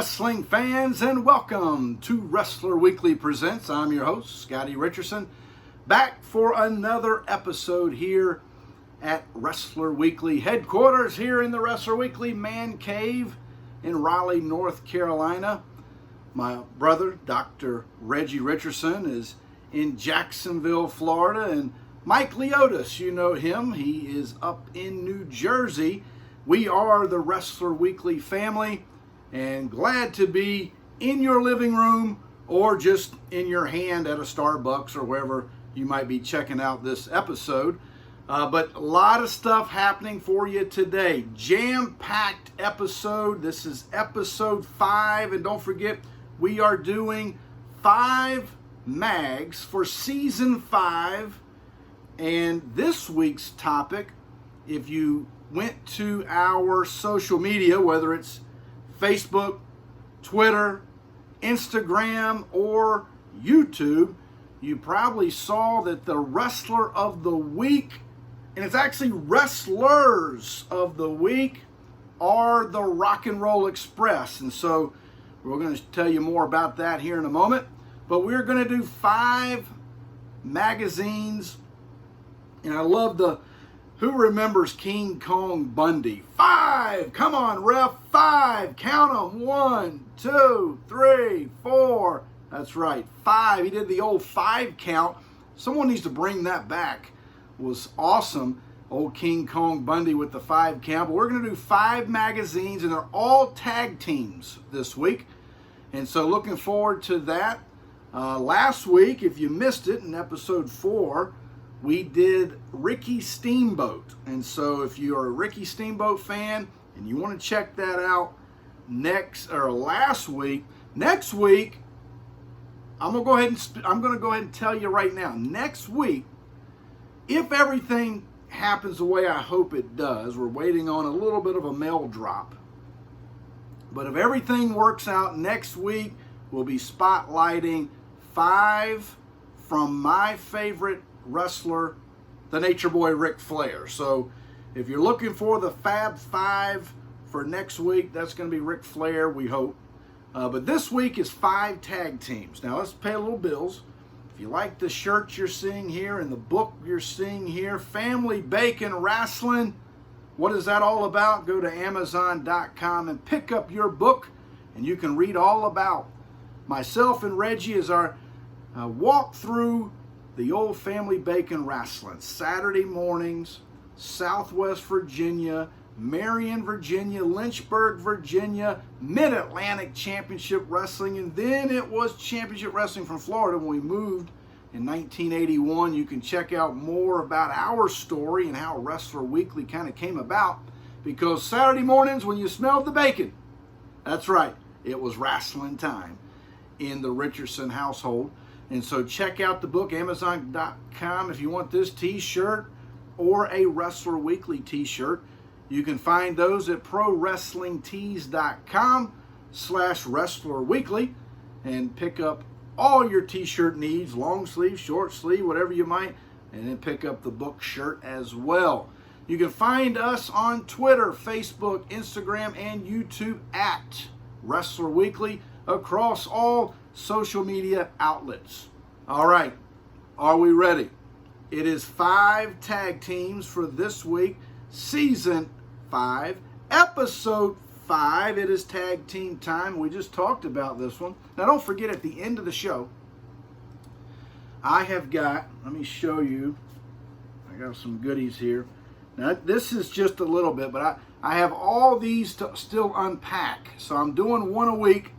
wrestling fans, and welcome to Wrestler Weekly Presents. I'm your host, Scottie Richardson, back for another episode here at Wrestler Weekly headquarters here in the Wrestler Weekly Man Cave in Raleigh, North Carolina. My brother, Dr. Reggie Richardson, is in Jacksonville, Florida, and Mike Leotis, you know him, he is up in New Jersey. We are the Wrestler Weekly family, and glad to be in your living room or just in your hand at a Starbucks or wherever you might be checking out this episode. But a lot of stuff happening for you today. Jam-packed episode. This is episode 5, and don't forget, we are doing 5 mags for season 5. And this week's topic, if you went to our social media, whether it's Facebook, Twitter, Instagram, or YouTube, you probably saw that the Wrestler of the Week, and it's actually Wrestlers of the Week, are the Rock and Roll Express. And so we're going to tell you more about that here in a moment. But we're going to do 5 magazines. And I love who remembers King Kong Bundy? 5! Come on, ref. 5. Count them. 1, 2, 3, 4. That's right. 5. He did the old 5 count. Someone needs to bring that back. It was awesome. Old King Kong Bundy with the 5 count. But we're going to do 5 magazines, and they're all tag teams this week. And so looking forward to that. Last week, if you missed it, in episode 4, we did Ricky Steamboat. And so if you're a Ricky Steamboat fan and you want to check that out next week, I'm going to go ahead and tell you right now. Next week, if everything happens the way I hope it does, we're waiting on a little bit of a mail drop. But if everything works out, next week we'll be spotlighting 5 from my favorite wrestler, the Nature Boy Ric Flair. So if you're looking for the Fab 5 for next week, that's going to be Ric Flair, we hope. But this week is 5 tag teams. Now let's pay a little bills. If you like the shirt you're seeing here and the book you're seeing here, Family Bacon Wrestling, what is that all about? Go to Amazon.com and pick up your book, and you can read all about myself and Reggie as our walk through the old Family Bacon Wrestling. Saturday mornings, Southwest Virginia, Marion, Virginia, Lynchburg, Virginia, Mid-Atlantic Championship Wrestling, and then it was Championship Wrestling from Florida when we moved in 1981. You can check out more about our story and how Wrestler Weekly kind of came about, because Saturday mornings when you smelled the bacon, that's right, it was wrestling time in the Richardson household. And so check out the book, Amazon.com, if you want this t-shirt or a Wrestler Weekly t-shirt. You can find those at ProWrestlingTees.com/Wrestler Weekly and pick up all your t-shirt needs, long sleeve, short sleeve, whatever you might, and then pick up the book shirt as well. You can find us on Twitter, Facebook, Instagram, and YouTube at Wrestler Weekly across all social media outlets. All right, are we ready? It is 5 tag teams for this week, season 5, episode 5. It is tag team time. We just talked about this one. Now don't forget, at the end of the show, I have got, let me show you, I got some goodies here. Now this is just a little bit, but I have all these to still unpack. So I'm doing one a week.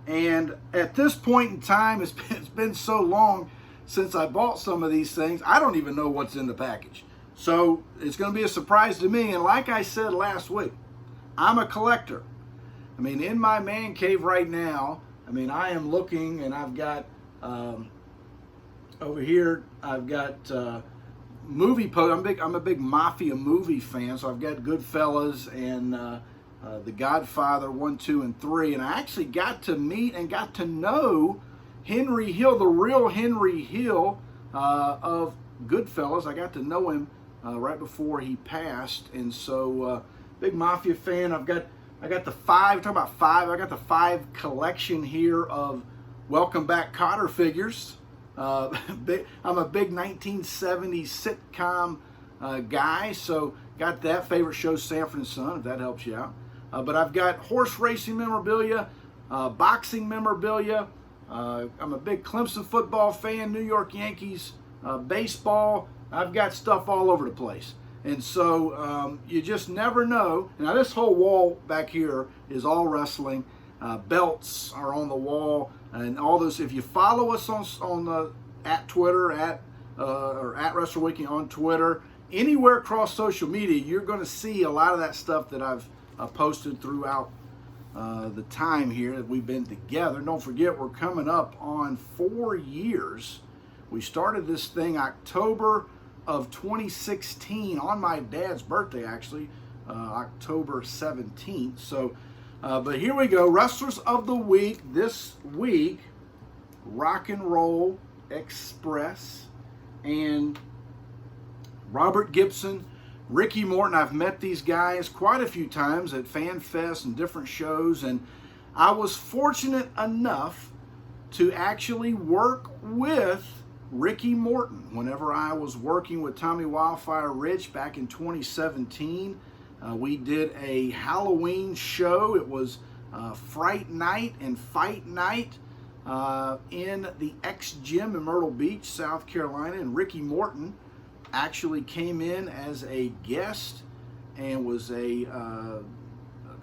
And at this point in time, it's been so long since I bought some of these things, I don't even know what's in the package. So it's going to be a surprise to me. And like I said last week, I'm a collector. I mean, in my man cave right now, I mean, I am looking, and I've got, over here, I've got movie posters. I'm a big Mafia movie fan, so I've got Goodfellas and The Godfather 1, 2, and 3, and I actually got to meet and got to know Henry Hill, the real Henry Hill of Goodfellas. I got to know him right before he passed, and so big Mafia fan. I've got I got the five, talk about five, I got the five collection here of Welcome Back Kotter figures. I'm a big 1970s sitcom guy, so got that. Favorite show, Sanford and Son, if that helps you out. But I've got horse racing memorabilia, boxing memorabilia. I'm a big Clemson football fan, New York Yankees, baseball. I've got stuff all over the place. And so you just never know. Now this whole wall back here is all wrestling. Belts are on the wall and all those. If you follow us on at Twitter, or at Wrestler Wiki on Twitter, anywhere across social media, you're going to see a lot of that stuff that I've posted throughout the time here that we've been together. Don't forget, we're coming up on 4 years. We started this thing October of 2016 on my dad's birthday, actually, October 17th. So, but here we go. Wrestlers of the Week this week: Rock and Roll Express and Robert Gibson, Ricky Morton. I've met these guys quite a few times at Fan Fest and different shows, and I was fortunate enough to actually work with Ricky Morton whenever I was working with Tommy Wildfire Rich back in 2017. We did a Halloween show. It was Fright Night and Fight Night in the X Gym in Myrtle Beach, South Carolina, and Ricky Morton actually came in as a guest and was a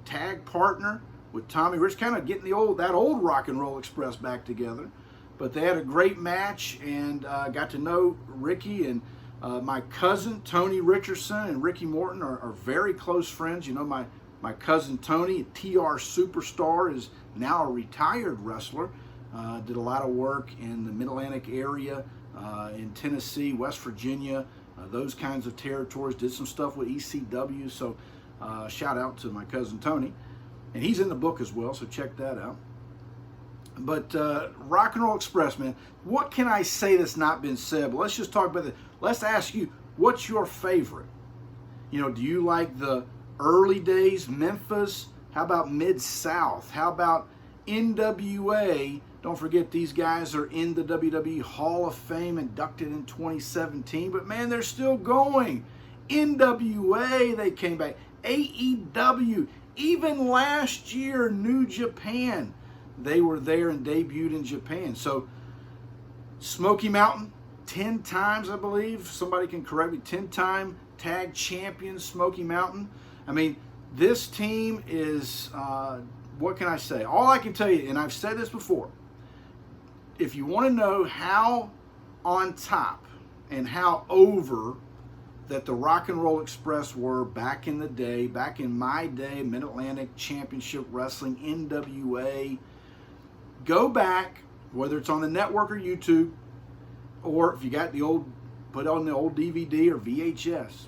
tag partner with Tommy Rich, kind of getting that old Rock and Roll Express back together. But they had a great match, and got to know Ricky. And my cousin Tony Richardson and Ricky Morton are very close friends. You know, my cousin Tony, a TR superstar, is now a retired wrestler. Did a lot of work in the Mid-Atlantic area, in Tennessee, West Virginia, those kinds of territories. Did some stuff with ECW. So shout out to my cousin Tony. And he's in the book as well, so check that out. But Rock and Roll Express, man, what can I say that's not been said? But let's just talk about it. Let's ask you, what's your favorite? You know, do you like the early days, Memphis? How about Mid-South? How about NWA? Don't forget, these guys are in the WWE Hall of Fame, inducted in 2017. But, man, they're still going. NWA, they came back. AEW, even last year, New Japan. They were there and debuted in Japan. So, Smoky Mountain, 10 times, I believe. Somebody can correct me. 10-time tag champion, Smoky Mountain. I mean, this team is, what can I say? All I can tell you, and I've said this before, if you want to know how on top and how over that the Rock and Roll Express were back in the day, back in my day, Mid-Atlantic Championship Wrestling, NWA, go back, whether it's on the network or YouTube, or if you got the old, put on the old DVD or VHS.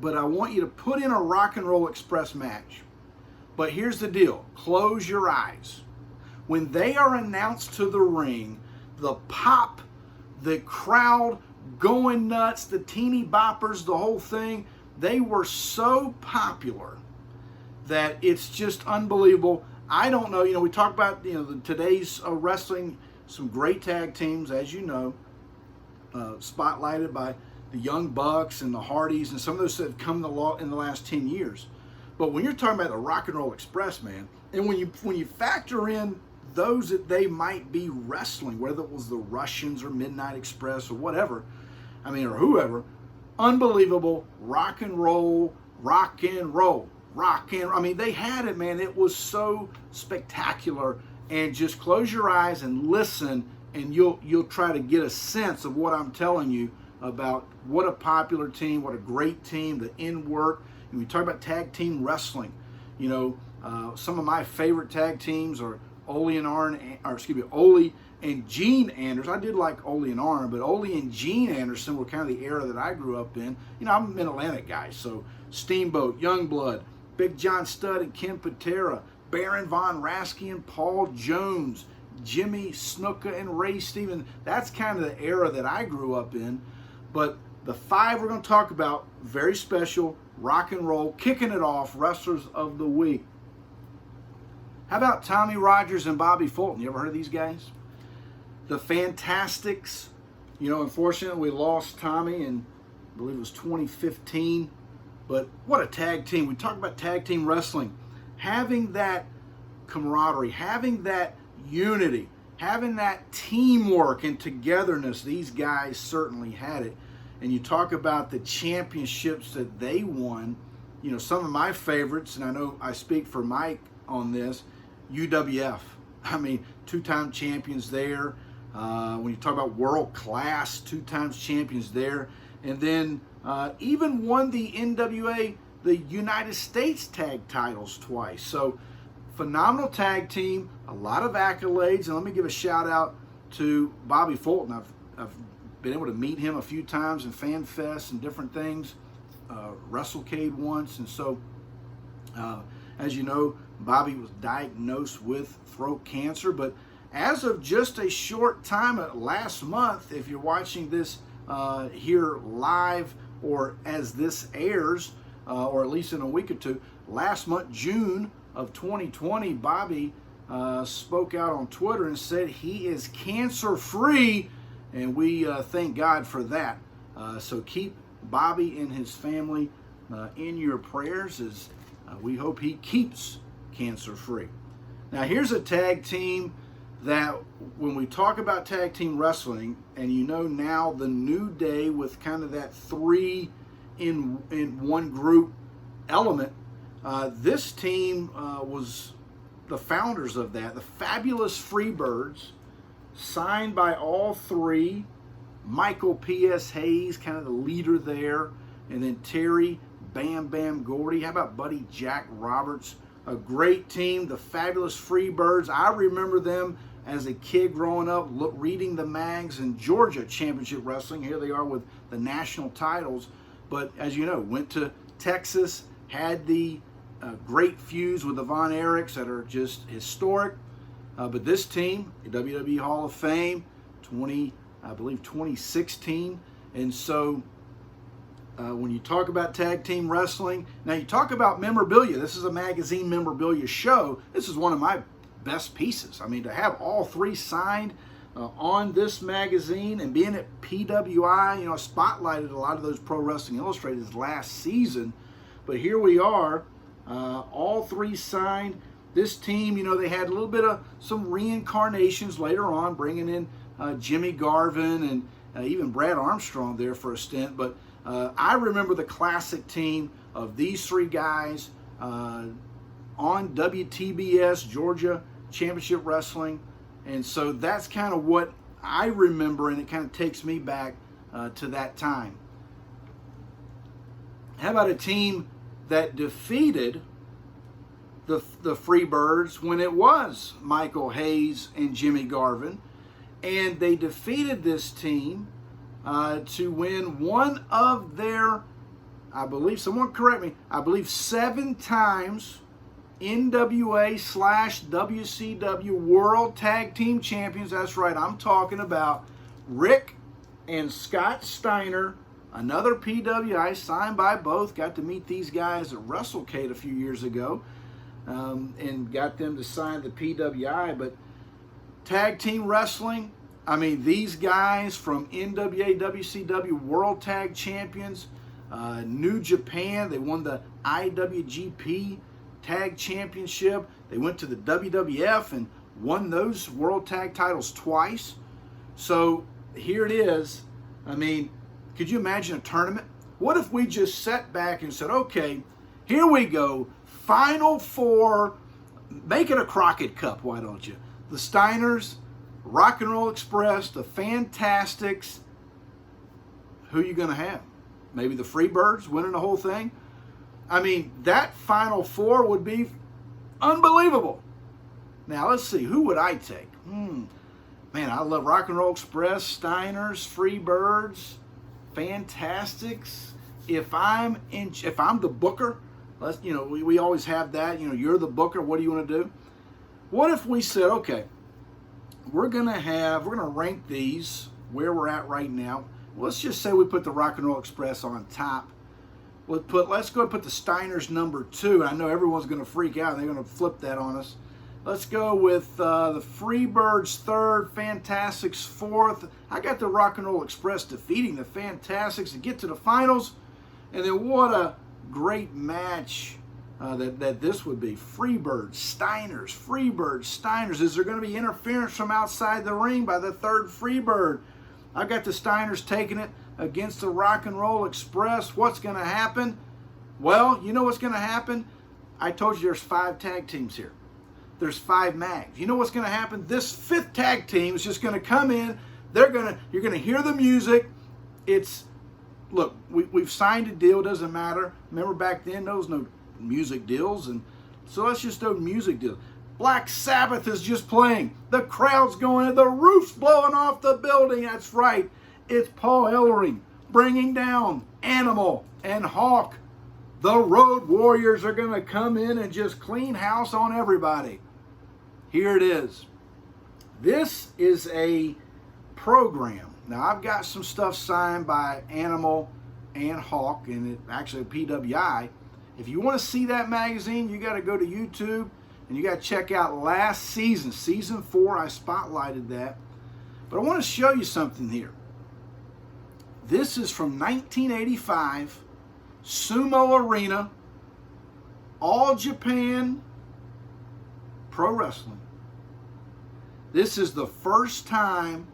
But I want you to put in a Rock and Roll Express match. But here's the deal. Close your eyes. When they are announced to the ring, the pop, the crowd going nuts, the teeny boppers, the whole thing, they were so popular that it's just unbelievable. I don't know, we talk about, today's wrestling, some great tag teams, as you know, spotlighted by the Young Bucks and the Hardys, and some of those that have come in the last 10 years. But when you're talking about the Rock and Roll Express, man, and when you factor in those that they might be wrestling, whether it was the Russians or Midnight Express or whatever, or whoever, unbelievable rock and roll. They had it, man. It was so spectacular. And just close your eyes and listen, and you'll try to get a sense of what I'm telling you about what a popular team, what a great team, the in work. And we talk about tag team wrestling. Some of my favorite tag teams are Ole and Gene Anderson. I did like Ole and Arn, but Ole and Gene Anderson were kind of the era that I grew up in. I'm a Mid-Atlantic guy, so Steamboat, Youngblood, Big John Studd and Ken Patera, Baron Von Raschke and Paul Jones, Jimmy Snuka and Ray Stevens. That's kind of the era that I grew up in. But the five we're going to talk about, very special, rock and roll, kicking it off, Wrestlers of the Week. How about Tommy Rogers and Bobby Fulton? You ever heard of these guys? The Fantastics. You know, unfortunately, we lost Tommy in, I believe it was 2015. But what a tag team. We talk about tag team wrestling. Having that camaraderie, having that unity, having that teamwork and togetherness, these guys certainly had it. And you talk about the championships that they won. You know, some of my favorites, and I know I speak for Mike on this, UWF. I mean, two-time champions there. When you talk about world class, 2 times champions there. And then even won the NWA, the United States tag titles twice. So phenomenal tag team, a lot of accolades. And let me give a shout out to Bobby Fulton. I've been able to meet him a few times in Fan Fest and different things. WrestleCade once. And so, as you know, Bobby was diagnosed with throat cancer. But as of just a short time, last month, if you're watching this here live or as this airs, or at least in a week or two, last month, June of 2020, Bobby spoke out on Twitter and said he is cancer-free, and we thank God for that. So keep Bobby and his family in your prayers as we hope he keeps cancer-free. Now, here's a tag team that when we talk about tag team wrestling, and you know now the New Day with kind of that 3 in one group element, this team was the founders of that. The Fabulous Freebirds, signed by all 3. Michael P.S. Hayes, kind of the leader there, and then Terry Bam Bam Gordy. How about Buddy Jack Roberts? A great team, the Fabulous Freebirds. I remember them as a kid growing up, reading the mags in Georgia Championship Wrestling. Here they are with the national titles. But as you know, went to Texas, had the great feuds with the Von Erichs that are just historic. But this team, the WWE Hall of Fame, 2016. And so when you talk about tag team wrestling, now you talk about memorabilia. This is a magazine memorabilia show. This is one of my best pieces. I mean, to have all 3 signed on this magazine and being at PWI, you know, spotlighted a lot of those Pro Wrestling Illustrateds last season. But here we are, all 3 signed. This team, you know, they had a little bit of some reincarnations later on, bringing in Jimmy Garvin and even Brad Armstrong there for a stint. But I remember the classic team of these 3 guys on WTBS, Georgia Championship Wrestling. And so that's kind of what I remember, and it kind of takes me back to that time. How about a team that defeated the Freebirds when it was Michael Hayes and Jimmy Garvin? And they defeated this team to win one of their, I believe, someone correct me, I believe 7 times NWA/WCW World Tag Team Champions. That's right, I'm talking about Rick and Scott Steiner, another PWI, signed by both. Got to meet these guys at WrestleCade a few years ago and got them to sign the PWI. But tag team wrestling, I mean, these guys from NWA, WCW World Tag Champions, New Japan, they won the IWGP Tag Championship. They went to the WWF and won those World Tag titles twice. So here it is. I mean, could you imagine a tournament? What if we just sat back and said, okay, here we go, Final 4, make it a Crockett Cup, why don't you? The Steiners, Rock and Roll Express, the Fantastics. Who are you going to have? Maybe the Freebirds winning the whole thing? I mean, that Final 4 would be unbelievable. Now, let's see. Who would I take? Man, I love Rock and Roll Express, Steiners, Freebirds, Fantastics. If I'm the booker, we always have that. You're the booker. What do you want to do? What if we said, okay, we're gonna rank these where we're at right now. Let's just say we put the Rock and Roll Express on top. Let's go and put the Steiners number 2. I know everyone's going to freak out and they're going to flip that on us. Let's go with the Freebirds third, Fantastics fourth. I got the Rock and Roll Express defeating the Fantastics to get to the finals. And then what a great match that this would be. Freebirds, Steiners, Freebirds, Steiners. Is there going to be interference from outside the ring by the third Freebird? I've got the Steiners taking it against the Rock and Roll Express. What's going to happen? Well, you know what's going to happen? I told you there's 5 tag teams here. There's 5 mags. You know what's going to happen? This 5th tag team is just going to come in. You're going to hear the music. Look, we've signed a deal. Doesn't matter. Remember back then, there was no music deals, and so let's just do music deals. Black Sabbath is just playing. The crowd's going. The roof's blowing off the building. That's right. It's Paul Ellering bringing down Animal and Hawk. The Road Warriors are going to come in and just clean house on everybody. Here it is. This is a program. Now, I've got some stuff signed by Animal and Hawk, and actually PWI. If you want to see that magazine, you got to go to YouTube, and you got to check out last season, season 4. I spotlighted that. But I want to show you something here. This is from 1985, Sumo Arena, All Japan Pro Wrestling. This is the first time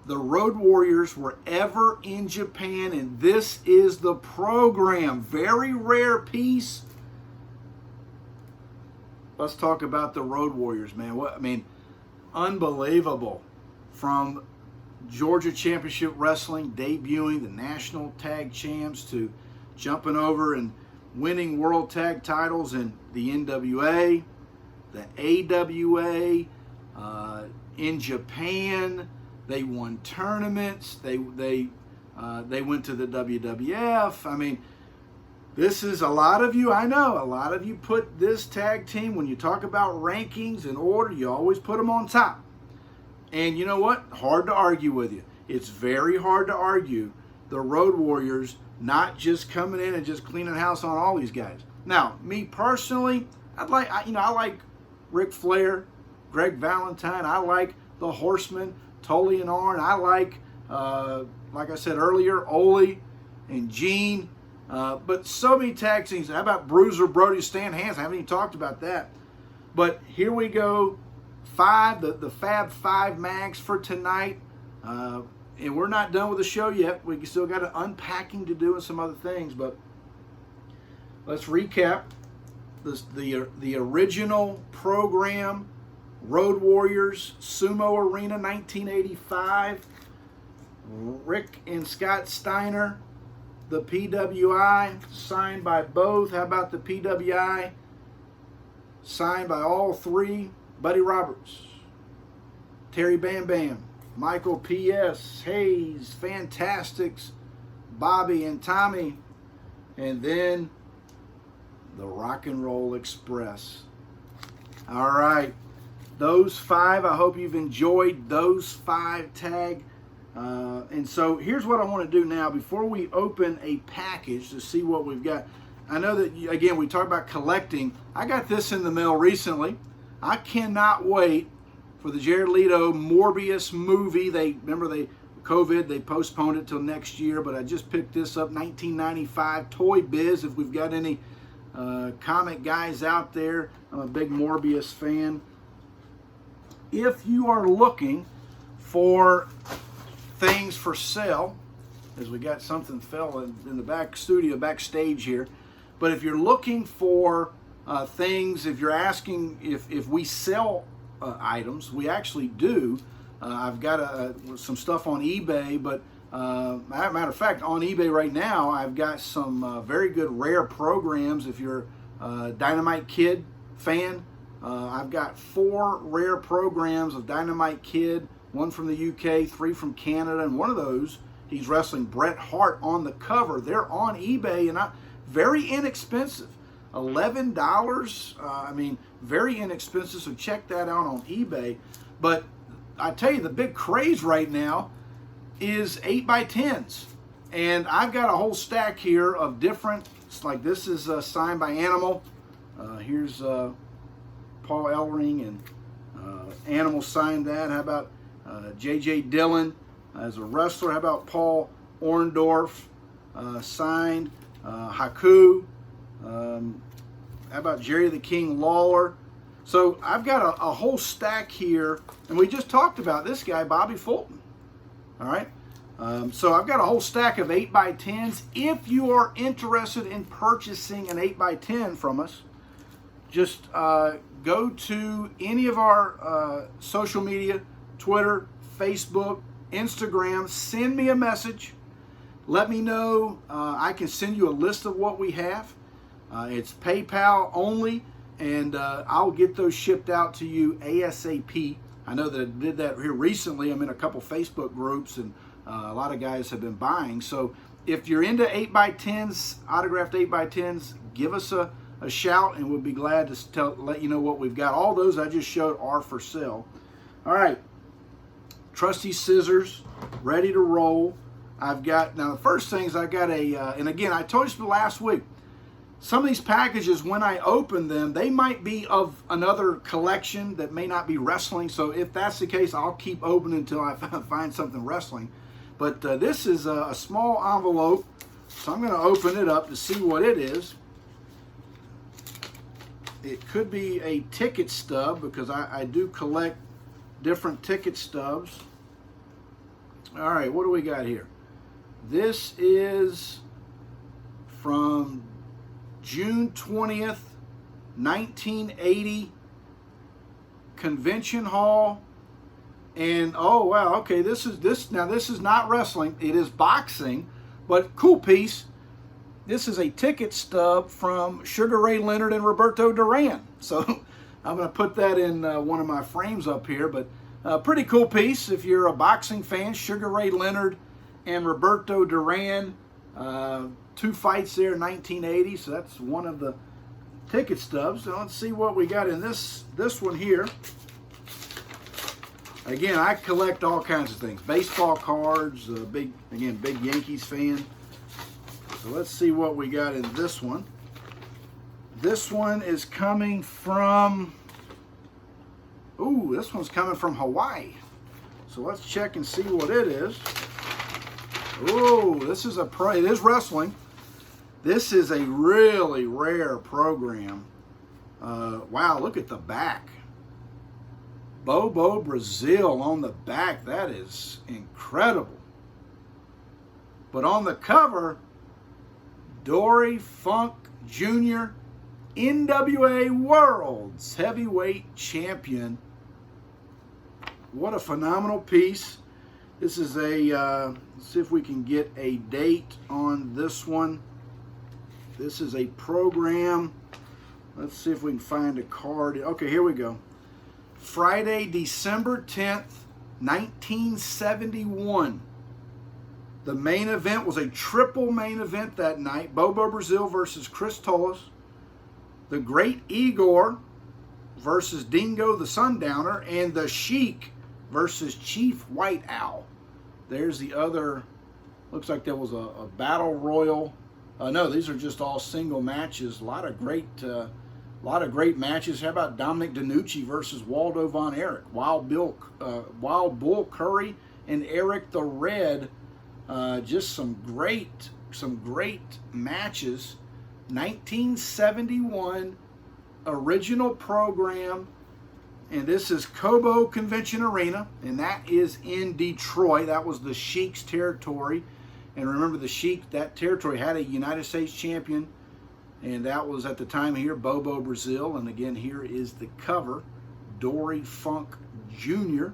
the Road Warriors were ever in Japan, and this is the program. Very rare piece. Let's talk about the Road Warriors, man. Unbelievable. From Georgia Championship Wrestling, debuting the National Tag Champs, to jumping over and winning World Tag titles in the NWA, the AWA, in Japan. They won tournaments. They went to the WWF. This is a lot of you. I know a lot of you put this tag team, when you talk about rankings and order, you always put them on top. And you know what? Hard to argue with you. It's very hard to argue the Road Warriors not just coming in and just cleaning house on all these guys. Now, me personally, I like Ric Flair, Greg Valentine. I like the Horsemen, Tully and Arn. I like I said earlier, Ole and Gene. But so many tag teams. How about Bruiser, Brody, Stan Hansen? I haven't even talked about that. But here we go. 5, the Fab 5 mags for tonight. And we're not done with the show yet. We still got an unpacking to do and some other things. But let's recap the original program. Road Warriors, Sumo Arena, 1985. Rick and Scott Steiner. The PWI, signed by both. How about the PWI? Signed by all 3. Buddy Roberts, Terry Bam Bam, Michael P.S., Hayes, Fantastics, Bobby and Tommy, and then the Rock and Roll Express. All right. Those 5, I hope you've enjoyed those 5 tag. And so here's what I want to do now before we open a package to see what we've got. I know that, again, we talk about collecting. I got this in the mail recently. I cannot wait for the Jared Leto Morbius movie. Remember COVID, they postponed it till next year, but I just picked this up, 1995, Toy Biz, if we've got any comic guys out there. I'm a big Morbius fan. If you are looking for things for sale, as we got something fell in the backstage here, but if you're looking for things, if you're asking if we sell items, we actually do. I've got some stuff on eBay, but matter of fact, on eBay right now, I've got some very good rare programs. If you're a Dynamite Kid fan, I've got 4 rare programs of Dynamite Kid, 1 from the UK, 3 from Canada, and one of those, he's wrestling Bret Hart on the cover. They're on eBay, and very inexpensive. $11, very inexpensive, so check that out on eBay. But I tell you, the big craze right now is 8x10s. And I've got a whole stack here of different, like this is signed by Animal. Here's Paul Ellering and Animal signed that. How about J.J. Dillon as a wrestler? How about Paul Orndorff signed? Haku. How about Jerry the King Lawler? So I've got a whole stack here, and we just talked about this guy, Bobby Fulton. All right. So I've got a whole stack of 8x10s. If you are interested in purchasing an 8x10 from us, just go to any of our social media, Twitter, Facebook, Instagram, send me a message. Let me know. I can send you a list of what we have. It's PayPal only, and I'll get those shipped out to you ASAP. I know that I did that here recently. I'm in a couple Facebook groups, and a lot of guys have been buying. So if you're into 8x10s, autographed 8x10s, give us a shout, and we'll be glad to let you know what we've got. All those I just showed are for sale. All right, trusty scissors, ready to roll. I've got, now the first things I got and again, I told you last week, some of these packages, when I open them, they might be of another collection that may not be wrestling. So if that's the case, I'll keep opening until I find something wrestling. But this is a small envelope, so I'm going to open it up to see what it is. It could be a ticket stub, because I do collect different ticket stubs. All right, what do we got here? This is from June 20th, 1980, Convention Hall. And oh wow, okay, this is not wrestling, it is boxing, but cool piece. This is a ticket stub from Sugar Ray Leonard and Roberto Duran. So I'm going to put that in one of my frames up here, but pretty cool piece if you're a boxing fan. Sugar Ray Leonard and Roberto Duran, 2 fights there in 1980, so that's one of the ticket stubs. So let's see what we got in this one here. Again, I collect all kinds of things. Baseball cards, big Yankees fan. So let's see what we got in this one. This one is coming from, this one's coming from Hawaii. So let's check and see what it is. Oh, this is it is wrestling. This is a really rare program. Wow, look at the back. Bobo Brazil on the back. That is incredible. But on the cover, Dory Funk Jr., NWA World's Heavyweight Champion. What a phenomenal piece. This is let's see if we can get a date on this one. This is a program. Let's see if we can find a card. Okay, here we go. Friday, December 10th, 1971. The main event was a triple main event that night. Bobo Brazil versus Chris Tolis. The Great Igor versus Dingo the Sundowner. And the Sheik versus Chief White Owl. There's the other. Looks like there was a battle royal. No, these are just all single matches. A lot of great matches. How about Dominic DeNucci versus Waldo Von Erich? Wild Bull Curry and Eric the Red. Just some great matches. 1971 original program, and this is Cobo Convention Arena, and that is in Detroit. That was the Sheik's territory, and remember the Sheik, that territory had a United States champion, and that was at the time here Bobo Brazil. And again, here is the cover, Dory Funk Jr.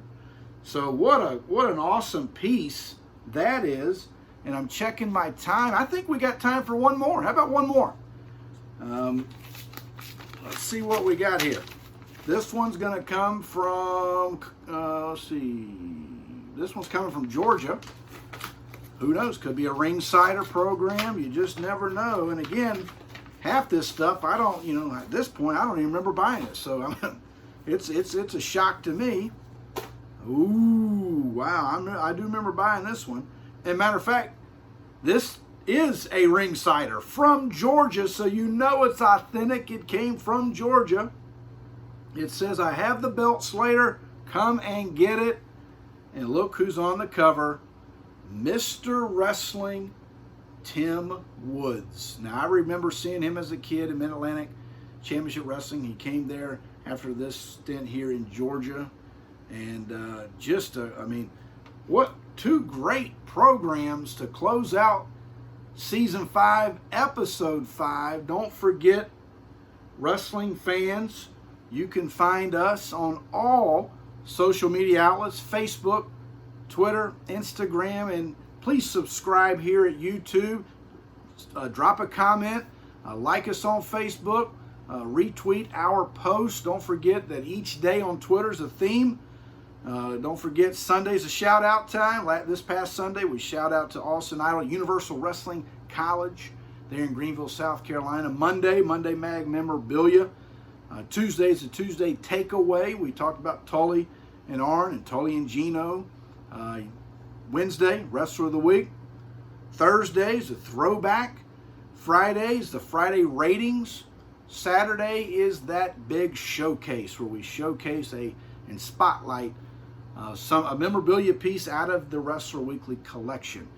So what an awesome piece that is. And I'm checking my time. I think we got time for one more. How about one more? Let's see what we got here. This one's going to come from, let's see. This one's coming from Georgia. Who knows? Could be a Ringsider program. You just never know. And again, half this stuff, I don't, at this point, I don't even remember buying it. So it's a shock to me. Ooh, wow. I do remember buying this one. And matter of fact, this is a Ringsider from Georgia, so you know it's authentic. It came from Georgia. It says, I have the belt, Slater. Come and get it. And look who's on the cover. Mr. Wrestling Tim Woods. Now, I remember seeing him as a kid in Mid-Atlantic Championship Wrestling. He came there after this stint here in Georgia. And what two great programs to close out Season 5, Episode 5. Don't forget, wrestling fans, you can find us on all social media outlets, Facebook, Twitter, Instagram, and please subscribe here at YouTube. Drop a comment, like us on Facebook, retweet our posts. Don't forget that each day on Twitter is a theme. Don't forget Sunday's a shout out time. This past Sunday we shout out to Austin Idol Universal Wrestling College there in Greenville, South Carolina. Monday Mag memorabilia. Tuesday's a Tuesday takeaway. We talked about Tully and Arn and Tully and Gino. Wednesday, Wrestler of the Week. Thursday's a throwback. Friday's the Friday ratings. Saturday is that big showcase where we showcase and spotlight a memorabilia piece out of the Wrestler Weekly collection.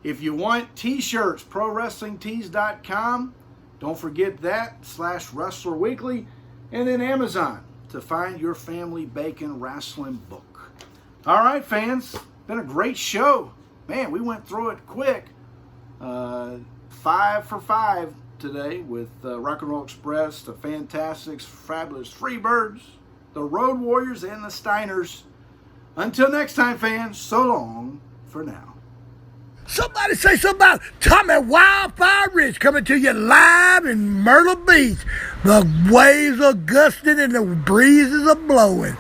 If you want t-shirts, ProWrestlingTees.com. Don't forget that, /Wrestler Weekly. And then Amazon to find your family bacon wrestling book. All right, fans. Been a great show. Man, we went through it quick. 5 for 5 today with Rock and Roll Express, the Fantastics, Fabulous Freebirds, the Road Warriors, and the Steiners. Until next time, fans, so long for now. Somebody say something about Tommy Wildfire Rich coming to you live in Myrtle Beach. The waves are gusting and the breezes are blowing.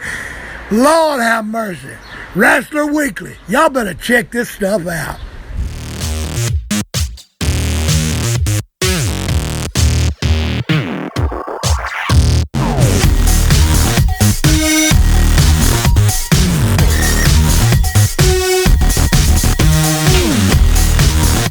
Lord have mercy. Wrestler Weekly. Y'all better check this stuff out.